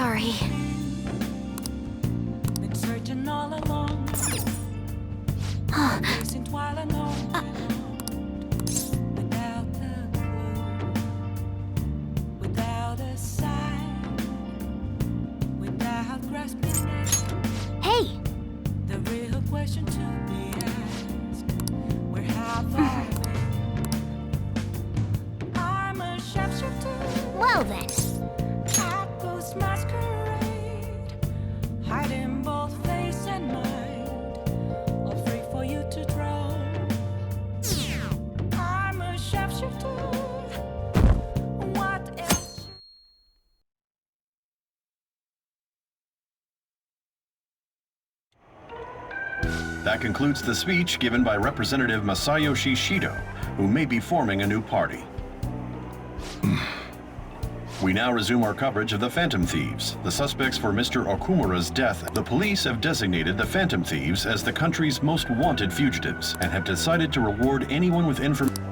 sorry. Been searching all along, chasing while alone, without a clue, without a sign, without grasping it. Hey! The real question to be asked: where have I been? I'm a sharpshooter. Well then. Ghost masquerade, hiding both face and mind, all free for you to draw. I'm a sharpshooter. What else? That concludes the speech given by Representative Masayoshi Shido, who may be forming a new party. We now resume our coverage of the Phantom Thieves, the suspects for Mr. Okumura's death. The police have designated the Phantom Thieves as the country's most wanted fugitives and have decided to reward anyone with information.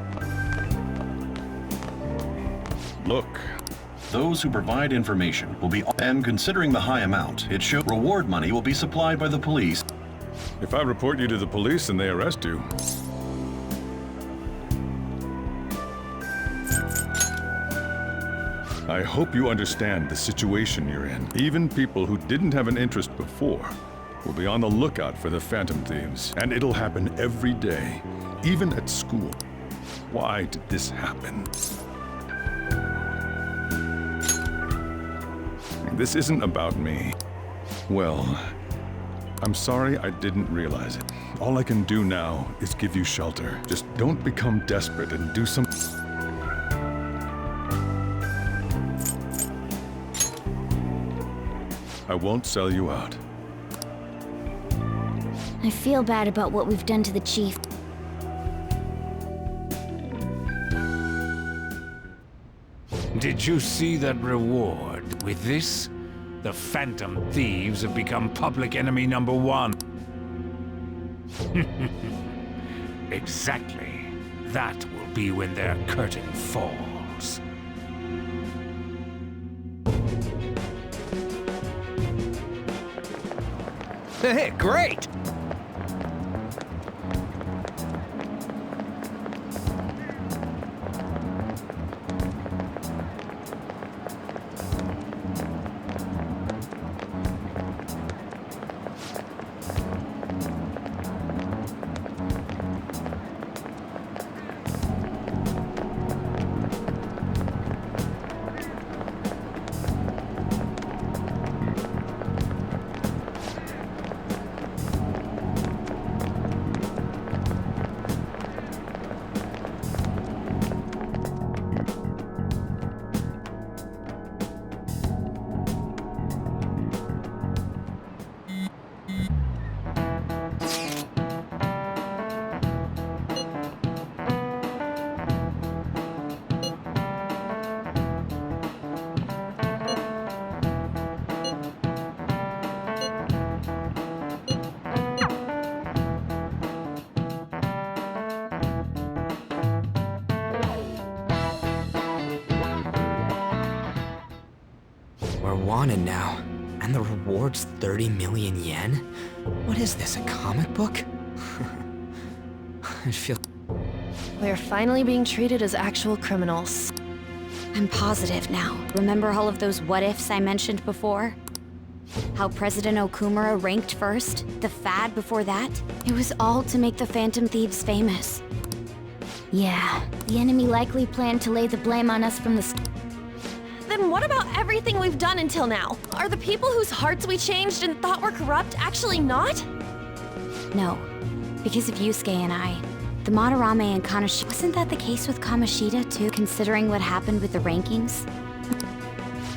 Look. Those who provide information will be, and considering the high amount, it shows reward money will be supplied by the police. If I report you to the police and they arrest you, I hope you understand the situation you're in. Even people who didn't have an interest before will be on the lookout for the Phantom Thieves. And it'll happen every day, even at school. Why did this happen? This isn't about me. Well, I'm sorry I didn't realize it. All I can do now is give you shelter. Just don't become desperate and do something. I won't sell you out. I feel bad about what we've done to the chief. Did you see that reward? With this, the Phantom Thieves have become public enemy #1. Exactly. That will be when their curtain falls. Hey, great! We're wanted now, and the reward's 30 million yen? What is this, a comic book? I feel... We're finally being treated as actual criminals. I'm positive now. Remember all of those what-ifs I mentioned before? How President Okumura ranked first? The fad before that? It was all to make the Phantom Thieves famous. Yeah, the enemy likely planned to lay the blame on us from the start. Then what about everything we've done until now? Are the people whose hearts we changed and thought were corrupt actually not? No, because of Yusuke and I. The Madarame and Kaneshita. Wasn't that the case with Kamoshida too, considering what happened with the rankings?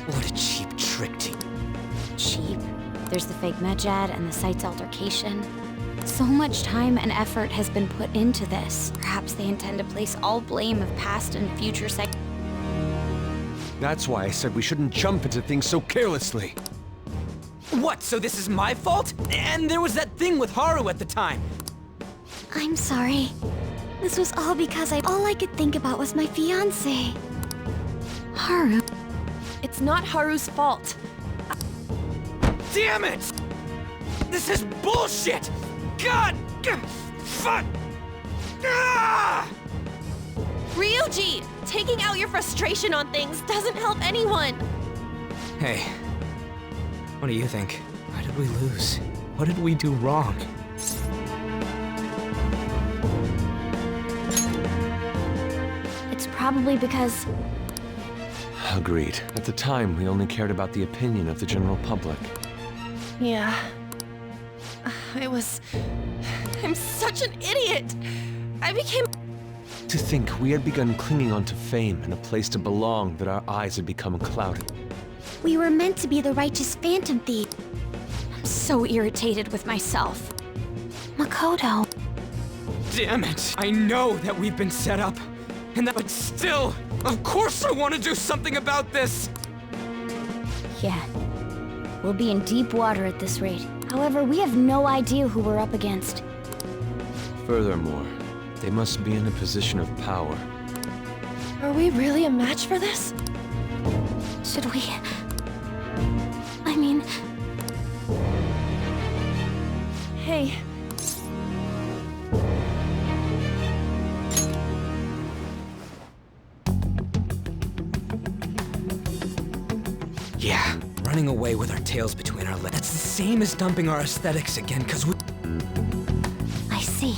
What a cheap trick to... Cheap? There's the fake Medjed and the site's altercation. So much time and effort has been put into this. Perhaps they intend to place all blame of past and future That's why I said we shouldn't jump into things so carelessly. What, so this is my fault? And there was that thing with Haru at the time. I'm sorry. This was all because all I could think about was my fiancé. Haru. It's not Haru's fault. damn it! This is bullshit! God! Fuck! Ah! Ryuji! Taking out your frustration on things doesn't help anyone! Hey, what do you think? Why did we lose? What did we do wrong? It's probably because Agreed. At the time, we only cared about the opinion of the general public. Yeah. I'm such an idiot! I became... To think we had begun clinging onto fame and a place to belong that our eyes had become clouded. we were meant to be the righteous Phantom Thief. I'm so irritated with myself. Makoto. Damn it! I know that we've been set up, but still, of course I want to do something about this! Yeah. We'll be in deep water at this rate. However, we have no idea who we're up against. Furthermore, they must be in a position of power. Are we really a match for this? Should we... I mean... Hey, Yeah, running away with our tails between our legs. That's the same as dumping our aesthetics again, cause we... I see.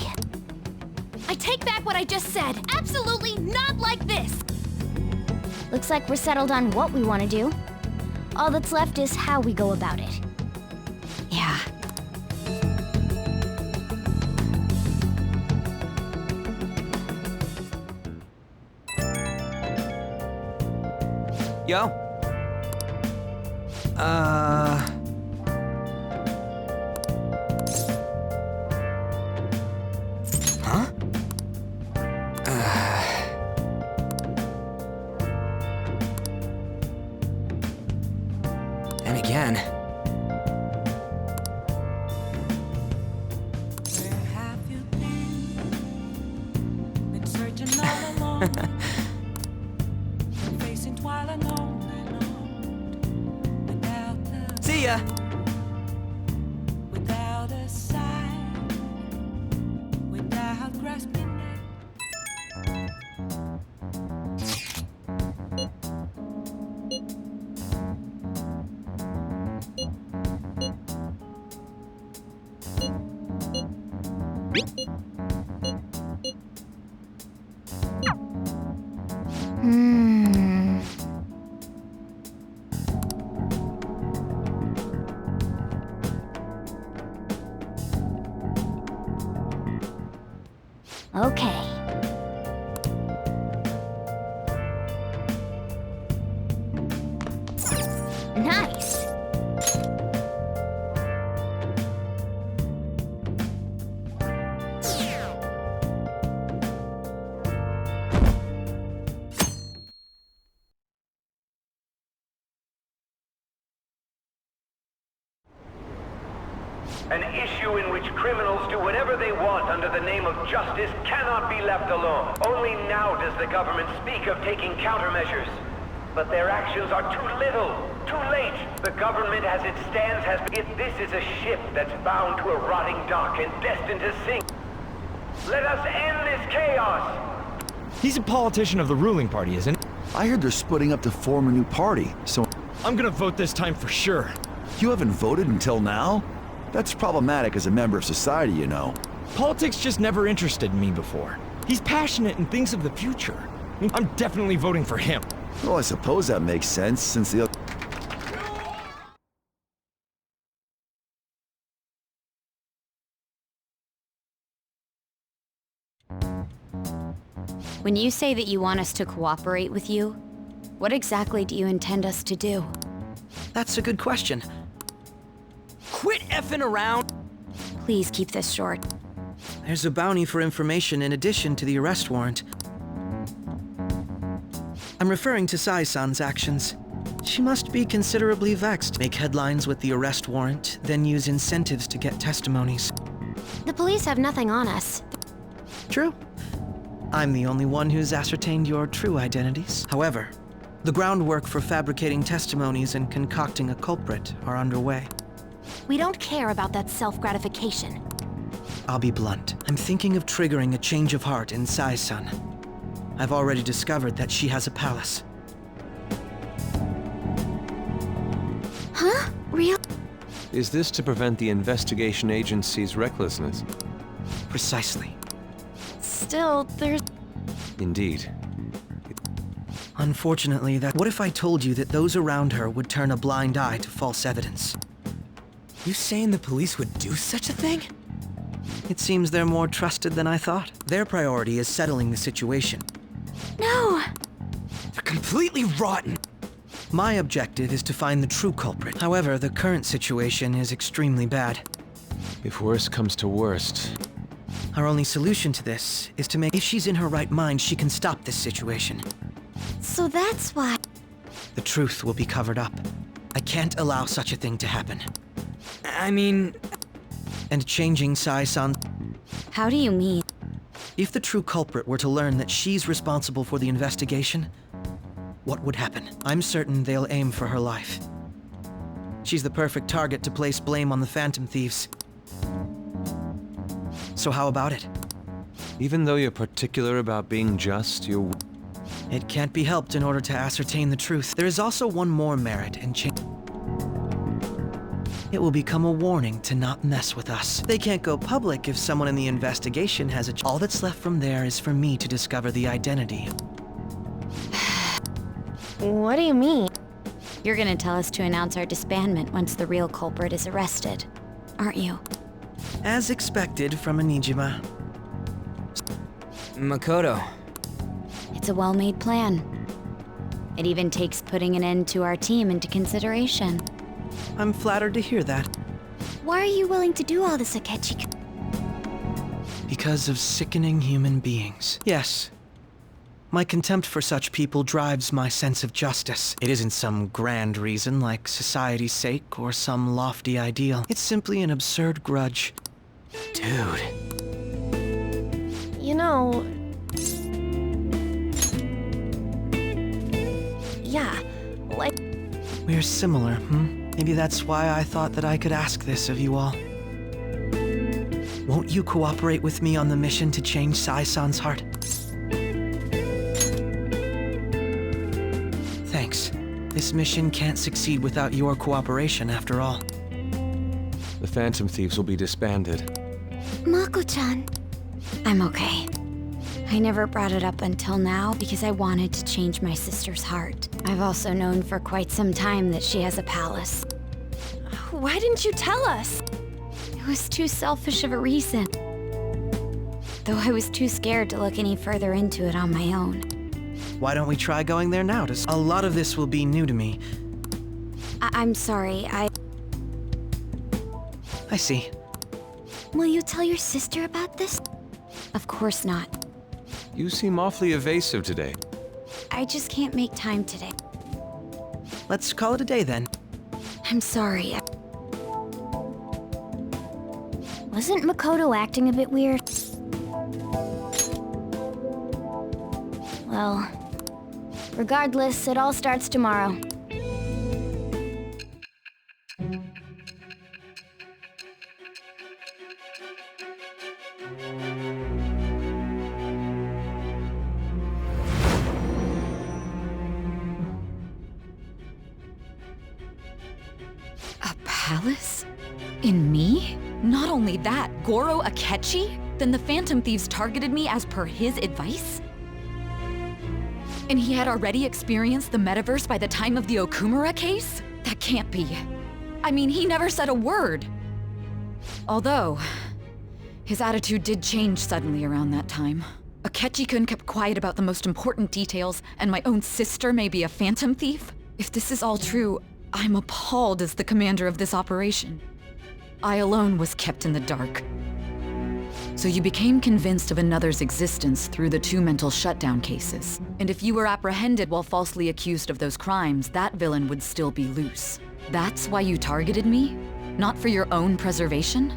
I take back what I just said. Absolutely not like this! Looks like we're settled on what we want to do. All that's left is how we go about it. Yeah. Yo. Huh? And again. Where have you been searching all along, facing twilight on and on, See ya! without a sign, without grasping it. Hmm. Okay. Nice. An issue in which criminals do whatever they want under the name of justice cannot be left alone. Only now does the government speak of taking countermeasures. But their actions are too little, too late. The government as it stands has... If this is a ship that's bound to a rotting dock and destined to sink, let us end this chaos! He's a politician of the ruling party, isn't he? I heard they're splitting up to form a new party, so... I'm gonna vote this time for sure. You haven't voted until now? That's problematic as a member of society, you know. Politics just never interested me before. He's passionate and thinks of the future. I'm definitely voting for him. Well, I suppose that makes sense, since the other... When you say that you want us to cooperate with you, what exactly do you intend us to do? That's a good question. Quit effing around! Please keep this short. There's a bounty for information in addition to the arrest warrant. I'm referring to Sai-san's actions. She must be considerably vexed. Make headlines with the arrest warrant, then use incentives to get testimonies. The police have nothing on us. True. I'm the only one who's ascertained your true identities. However, the groundwork for fabricating testimonies and concocting a culprit are underway. We don't care about that self-gratification. I'll be blunt. I'm thinking of triggering a change of heart in Sai-san. I've already discovered that she has a palace. Huh? Real? Is this to prevent the investigation agency's recklessness? Precisely. Still, there's... Indeed. Unfortunately, what if I told you that those around her would turn a blind eye to false evidence? You saying the police would do such a thing? It seems they're more trusted than I thought. Their priority is settling the situation. No! They're completely rotten! My objective is to find the true culprit. However, the current situation is extremely bad. If worst comes to worst... Our only solution to this is to make... If she's in her right mind, she can stop this situation. So that's why... The truth will be covered up. I can't allow such a thing to happen. I mean... And changing Sai-san... How do you mean? If the true culprit were to learn that she's responsible for the investigation, what would happen? I'm certain they'll aim for her life. She's the perfect target to place blame on the Phantom Thieves. So how about it? Even though you're particular about being just, you're... It can't be helped in order to ascertain the truth. There is also one more merit in change. It will become a warning to not mess with us. They can't go public if someone in the investigation has a... All that's left from there is for me to discover the identity. What do you mean? You're gonna tell us to announce our disbandment once the real culprit is arrested, aren't you? As expected from Onijima. Makoto. It's a well-made plan. It even takes putting an end to our team into consideration. I'm flattered to hear that. Why are you willing to do all this, Akechi? Because of sickening human beings. Yes. My contempt for such people drives my sense of justice. It isn't some grand reason like society's sake or some lofty ideal. It's simply an absurd grudge. Dude. You know... Yeah, like... We're similar, Maybe that's why I thought that I could ask this of you all. Won't you cooperate with me on the mission to change Sai-san's heart? Thanks. This mission can't succeed without your cooperation, after all. The Phantom Thieves will be disbanded. Mako-chan. I'm okay. I never brought it up until now because I wanted to change my sister's heart. I've also known for quite some time that she has a palace. Why didn't you tell us? It was too selfish of a reason. Though I was too scared to look any further into it on my own. Why don't we try going there now? A lot of this will be new to me. I'm sorry, I see. Will you tell your sister about this? Of course not. You seem awfully evasive today. I just can't make time today. Let's call it a day then. I'm sorry. Wasn't Makoto acting a bit weird? Well, regardless, it all starts tomorrow. A palace? In me? Not only that, Goro Akechi? Then the Phantom Thieves targeted me as per his advice? And he had already experienced the metaverse by the time of the Okumura case? That can't be. I mean, he never said a word. Although, his attitude did change suddenly around that time. Akechi-kun kept quiet about the most important details, and my own sister may be a Phantom Thief? If this is all true, I'm appalled as the commander of this operation. I alone was kept in the dark. So you became convinced of another's existence through the 2 mental shutdown cases. And if you were apprehended while falsely accused of those crimes, that villain would still be loose. That's why you targeted me? Not for your own preservation?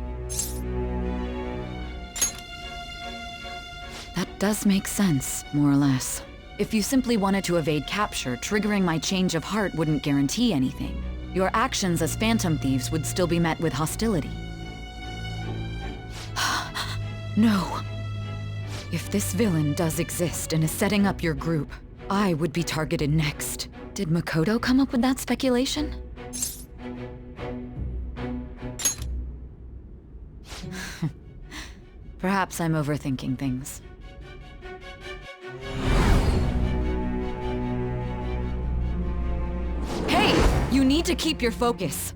That does make sense, more or less. If you simply wanted to evade capture, triggering my change of heart wouldn't guarantee anything. your actions as Phantom Thieves would still be met with hostility. No. If this villain does exist and is setting up your group, I would be targeted next. Did Makoto come up with that speculation? Perhaps I'm overthinking things. Hey! You need to keep your focus.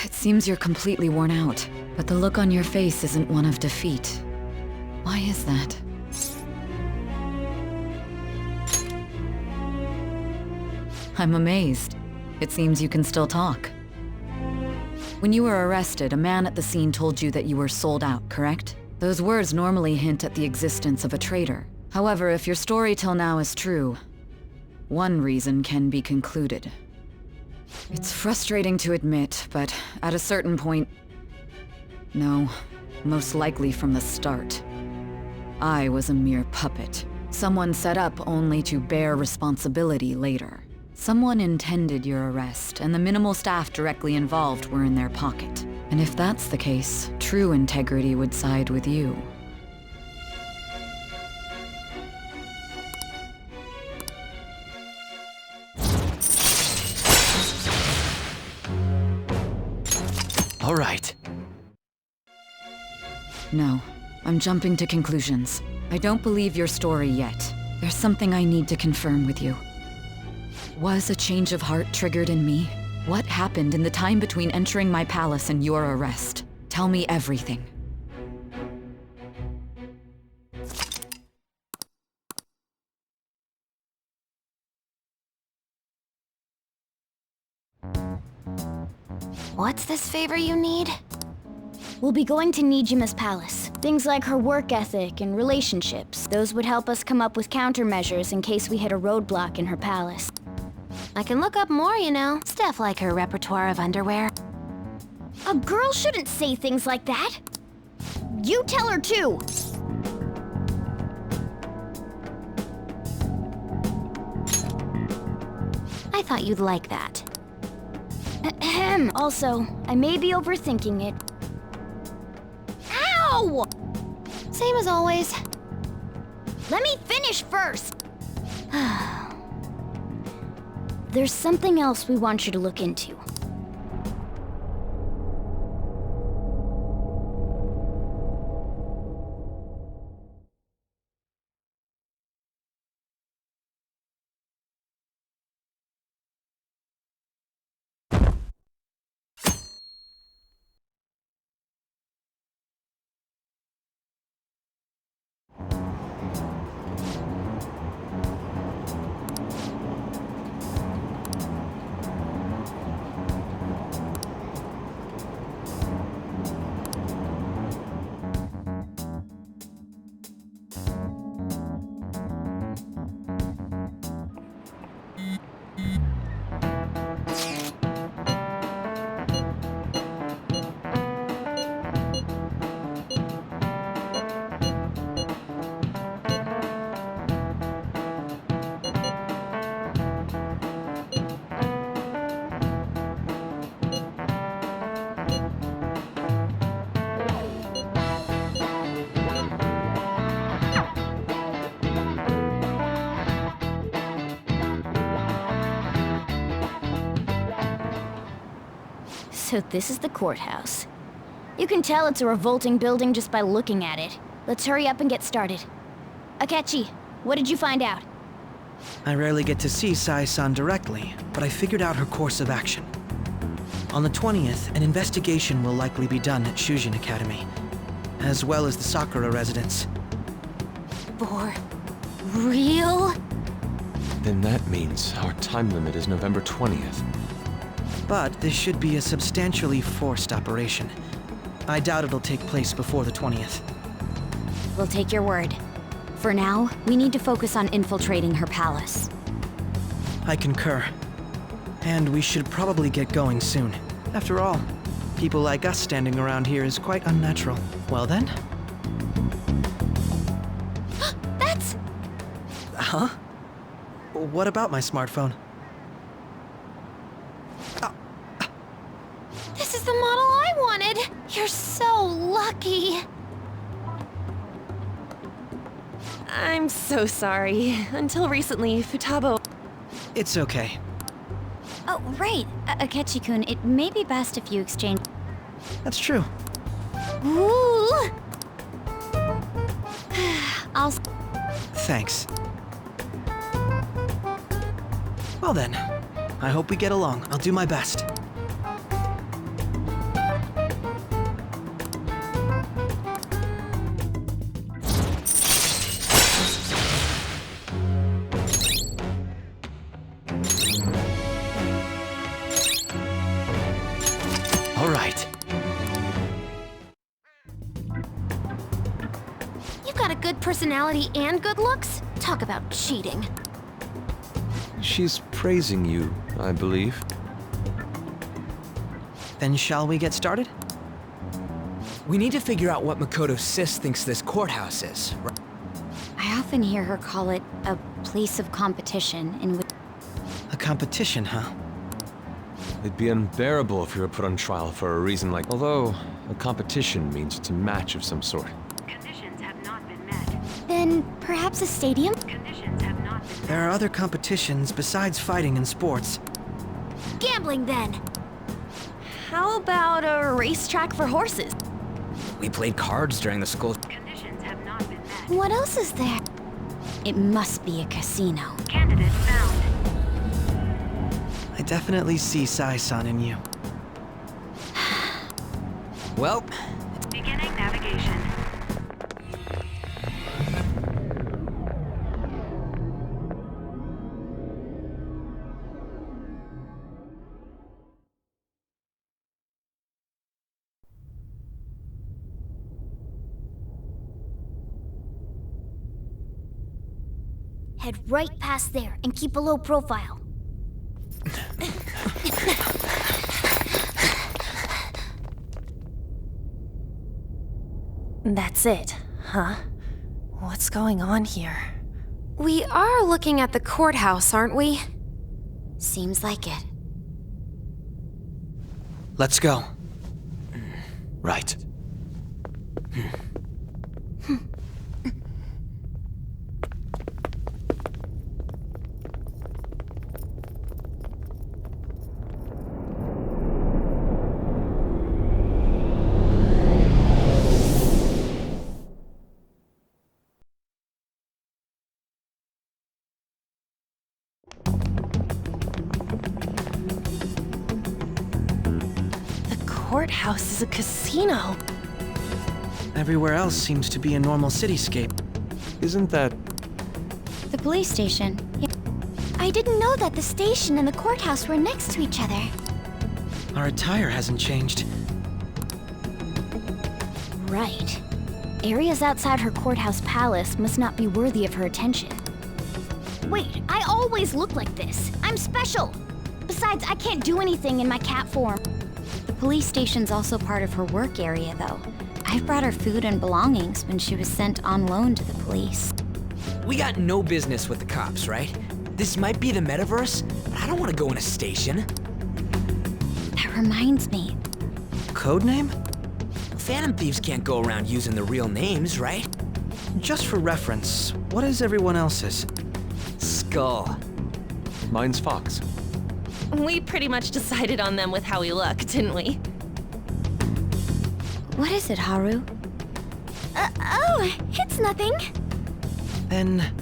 It seems you're completely worn out, but the look on your face isn't one of defeat. Why is that? I'm amazed. It seems you can still talk. When you were arrested, a man at the scene told you that you were sold out, correct? Those words normally hint at the existence of a traitor. However, if your story till now is true, one reason can be concluded. It's frustrating to admit, but at a certain point... No, most likely from the start. I was a mere puppet. Someone set up only to bear responsibility later. Someone intended your arrest, and the minimal staff directly involved were in their pocket. And if that's the case, true integrity would side with you. All right. No, I'm jumping to conclusions. I don't believe your story yet. There's something I need to confirm with you. Was a change of heart triggered in me? What happened in the time between entering my palace and your arrest? Tell me everything. What's this favor you need? We'll be going to Nijima's palace. Things like her work ethic and relationships. Those would help us come up with countermeasures in case we hit a roadblock in her palace. I can look up more, you know. Stuff like her repertoire of underwear. A girl shouldn't say things like that. You tell her too. I thought you'd like that. Ahem. Also, I may be overthinking it. Ow! Same as always. Let me finish first. There's something else we want you to look into. So this is the courthouse. You can tell it's a revolting building just by looking at it. Let's hurry up and get started. Akechi, what did you find out? I rarely get to see Sai-san directly, but I figured out her course of action. On the 20th, an investigation will likely be done at Shujin Academy, as well as the Sakura residence. For real? Then that means our time limit is November 20th. But this should be a substantially forced operation. I doubt it'll take place before the 20th. We'll take your word. For now, we need to focus on infiltrating her palace. I concur. And we should probably get going soon. After all, people like us standing around here is quite unnatural. Well then? That's... Huh? What about my smartphone? Lucky. I'm so sorry. Until recently, Futabo... It's okay. Oh, right. Akechi-kun, it may be best if you exchange... That's true. Ooh! I'll... Thanks. Well then, I hope we get along. I'll do my best. All right. You've got a good personality and good looks? Talk about cheating. She's praising you, I believe. Then shall we get started? We need to figure out what Makoto Sis thinks this courthouse is. I often hear her call it a place of competition in which... A competition, huh? It'd be unbearable if you were put on trial for a reason like... Although, a competition means it's a match of some sort. Conditions have not been met. Then perhaps a stadium? Conditions have not been met. There are other competitions besides fighting and sports. Gambling, then. How about a racetrack for horses? We played cards during the school... Conditions have not been met. What else is there? It must be a casino. Candidate found. I definitely see Sai-san in you. Well... Beginning navigation. Head right past there and keep a low profile. That's it, huh? What's going on here? We are looking at the courthouse, aren't we? Seems like it. Let's go. Right. Courthouse is a casino. Everywhere else seems to be a normal cityscape. Isn't that... The police station. Yeah. I didn't know that the station and the courthouse were next to each other. Our attire hasn't changed. Right. Areas outside her courthouse palace must not be worthy of her attention. Wait, I always look like this. I'm special. Besides, I can't do anything in my cat form. The police station's also part of her work area, though. I've brought her food and belongings when she was sent on loan to the police. We got no business with the cops, right? This might be the metaverse, but I don't want to go in a station. That reminds me. Codename? Phantom thieves can't go around using the real names, right? Just for reference, what is everyone else's? Skull. Mine's Fox. We pretty much decided on them with how we look, didn't we? What is it, Haru? Oh, it's nothing. Then,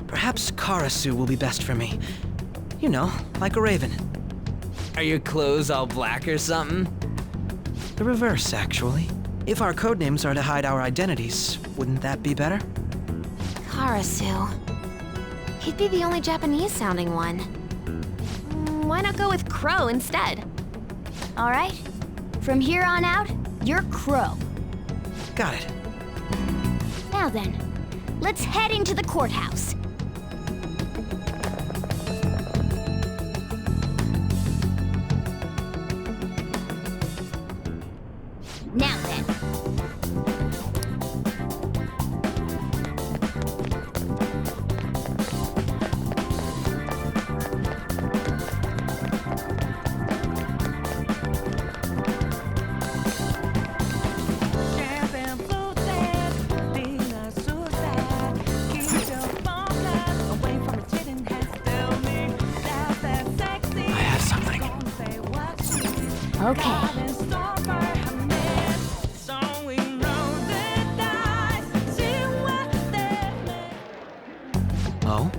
perhaps Karasu will be best for me. You know, like a raven. Are your clothes all black or something? The reverse, actually. If our codenames are to hide our identities, wouldn't that be better? Karasu. He'd be the only Japanese-sounding one. Why not go with Crow instead? All right. From here on out, you're Crow. Got it. Now then, let's head into the courthouse. Now then. Okay. Oh?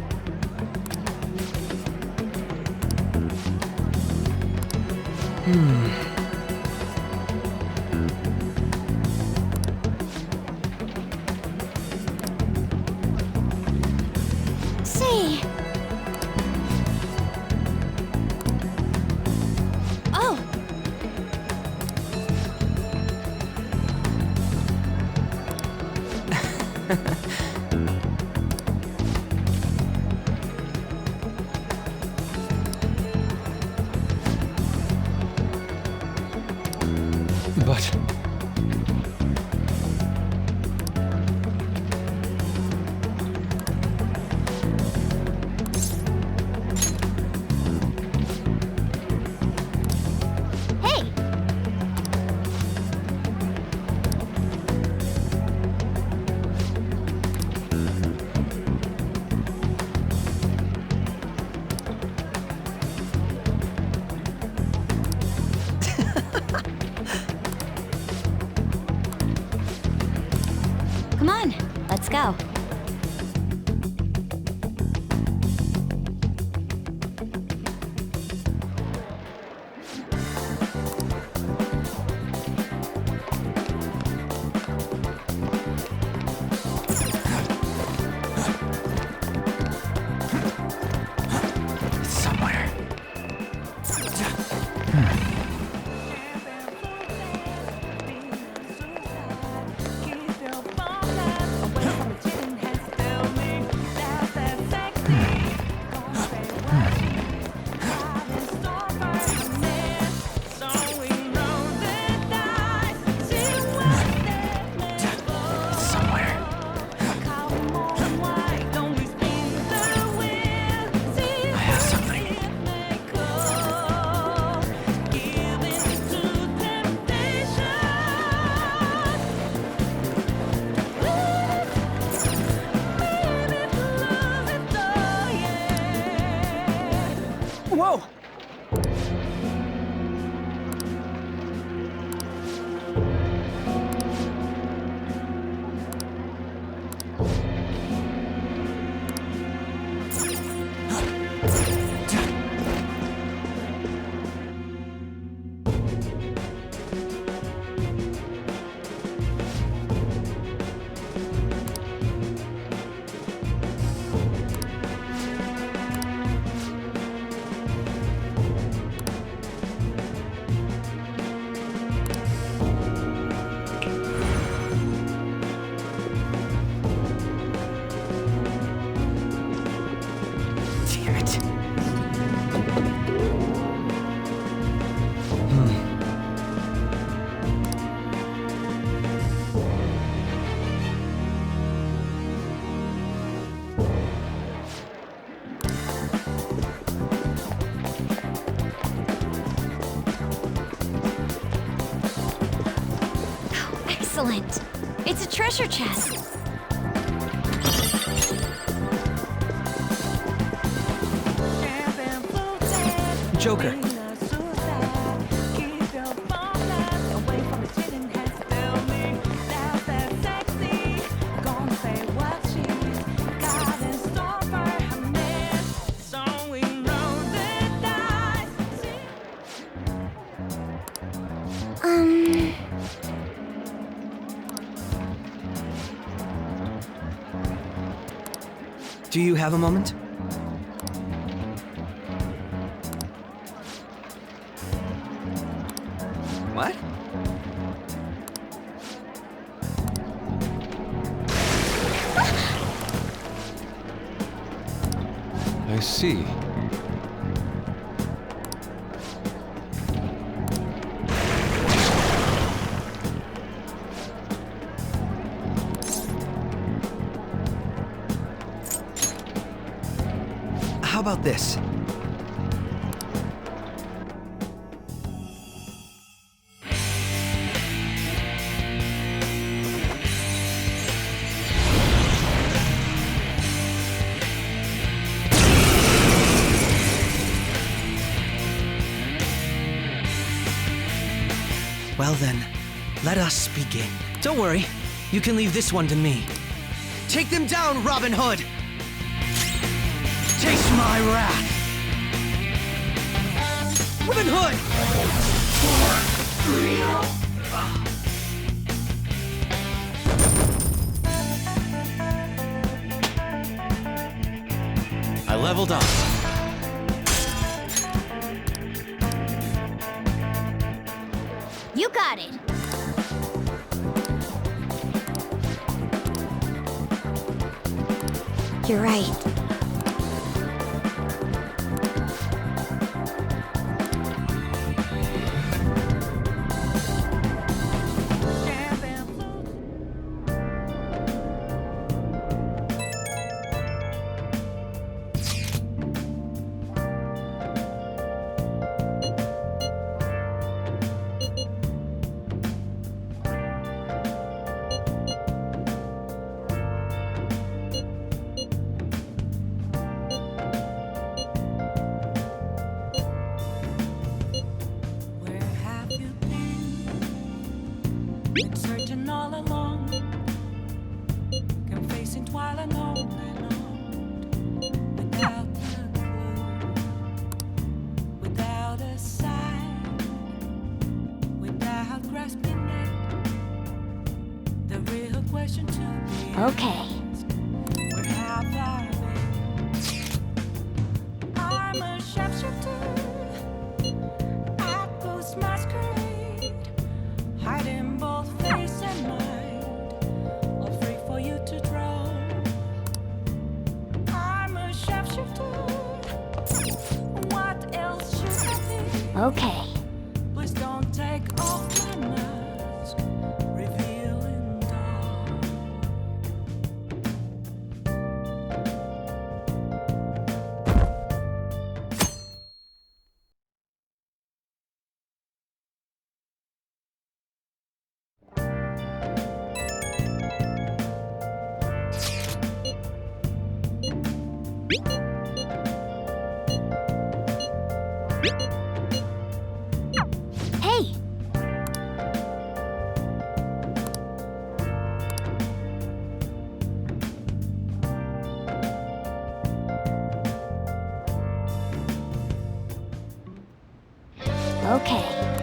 See. Oh. But... Hey. Come on, let's go. Somewhere. Whoa! Damn it. Excellent. It's a treasure chest. Joker. Do you have a moment? What? I see. How about this? Well then, let us begin. Don't worry, you can leave this one to me. Take them down, Robin Hood! Taste my wrath! Robin Hood! I leveled up. You got it. You're right. Where have you been? Been searching all along, confessing while and on, without a clue, without a sign, without grasping it. The real question to be Okay. asked, where have I been? I'm a sharpshooter. At Ghost Masquerade, hiding both face and mind, all free for you to draw. I'm a sharpshooter. What else should I be? Okay. Please don't take off my mask, revealing dark. Hey! Okay.